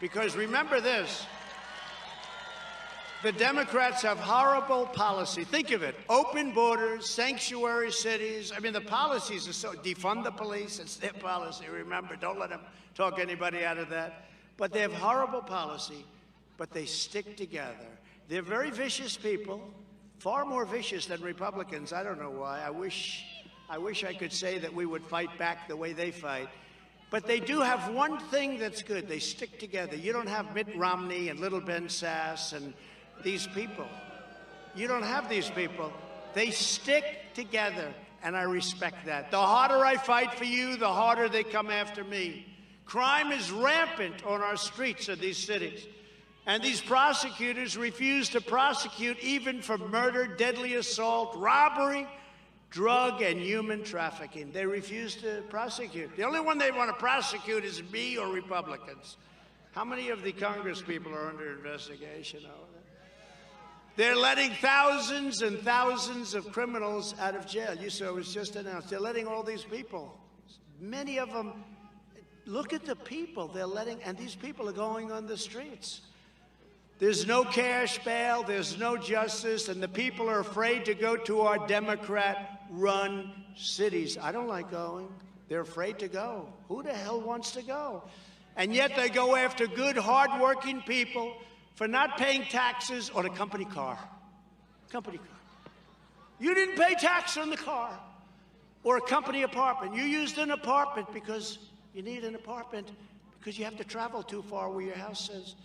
Because remember this, the Democrats have horrible policy. Think of it, open borders, sanctuary cities. I mean, the policies are so, defund the police, it's their policy, remember, don't let them talk anybody out of that. But they have horrible policy, but they stick together. They're very vicious people, far more vicious than Republicans. I don't know why. I wish I could say that we would fight back the way they fight. But they do have one thing that's good. They stick together. You don't have Mitt Romney and Little Ben Sass and these people. You don't have these people. They stick together, and I respect that. The harder I fight for you, the harder they come after me. Crime is rampant on our streets of these cities. And these prosecutors refuse to prosecute even for murder, deadly assault, robbery, drug and human trafficking. They refuse to prosecute. The only one they want to prosecute is me or Republicans. How many of the Congress people are under investigation over that? They're letting thousands and thousands of criminals out of jail. You saw it was just announced. They're letting all these people, many of them, look at the people they're letting, and these people are going on the streets. There's no cash bail, there's no justice, and the people are afraid to go to our Democrat-run cities. I don't like going. They're afraid to go. Who the hell wants to go? And yet they go after good, hard-working people for not paying taxes on a company car. Company car. You didn't pay tax on the car or a company apartment. You used an apartment because you need an apartment because you have to travel too far where your house is.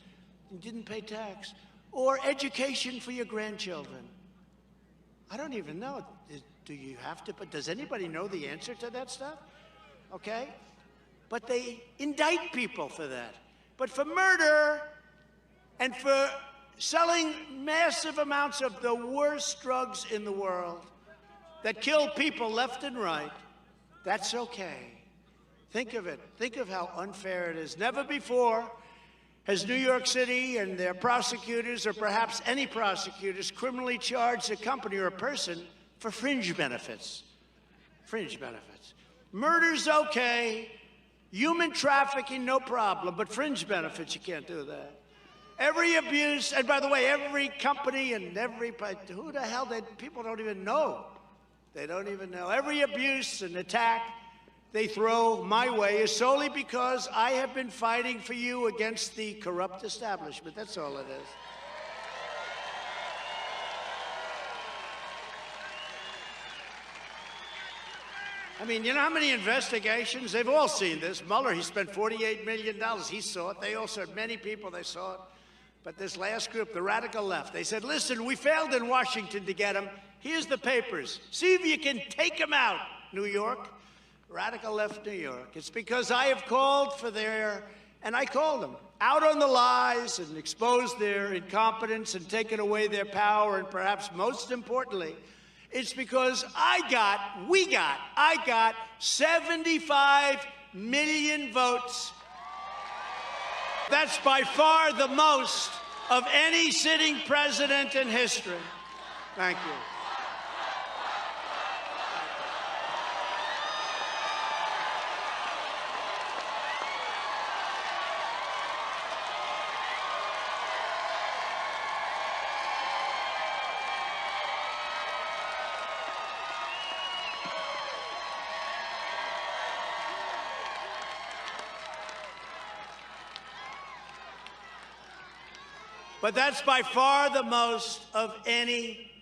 You didn't pay tax. Or education for your grandchildren. I don't even know. Do you have to? But does anybody know the answer to that stuff? Okay? But they indict people for that. But for murder and for selling massive amounts of the worst drugs in the world that kill people left and right, that's okay. Think of it. Think of how unfair it is. Never before has New York City and their prosecutors, or perhaps any prosecutors, criminally charged a company or a person for fringe benefits. Fringe benefits. Murder's okay. Human trafficking, no problem. But fringe benefits, you can't do that. Every abuse, and by the way, every company and every, who the hell, people don't even know. They don't even know. Every abuse and attack they throw my way is solely because I have been fighting for you against the corrupt establishment. That's all it is. I mean, you know how many investigations? They've all seen this. Mueller, he spent $48 million. He saw it. They all saw it. Many people, they saw it. But this last group, the radical left, they said, listen, we failed in Washington to get them. Here's the papers. See if you can take them out, New York. Radical left New York. It's because I have called for and I called them, out on the lies and exposed their incompetence and taken away their power, and perhaps most importantly, it's because I got 75 million votes. That's by far the most of any sitting president in history. Thank you. But that's by far the most of any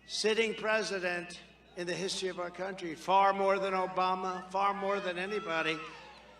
sitting president in the history of our country. Far more than Obama, far more than anybody.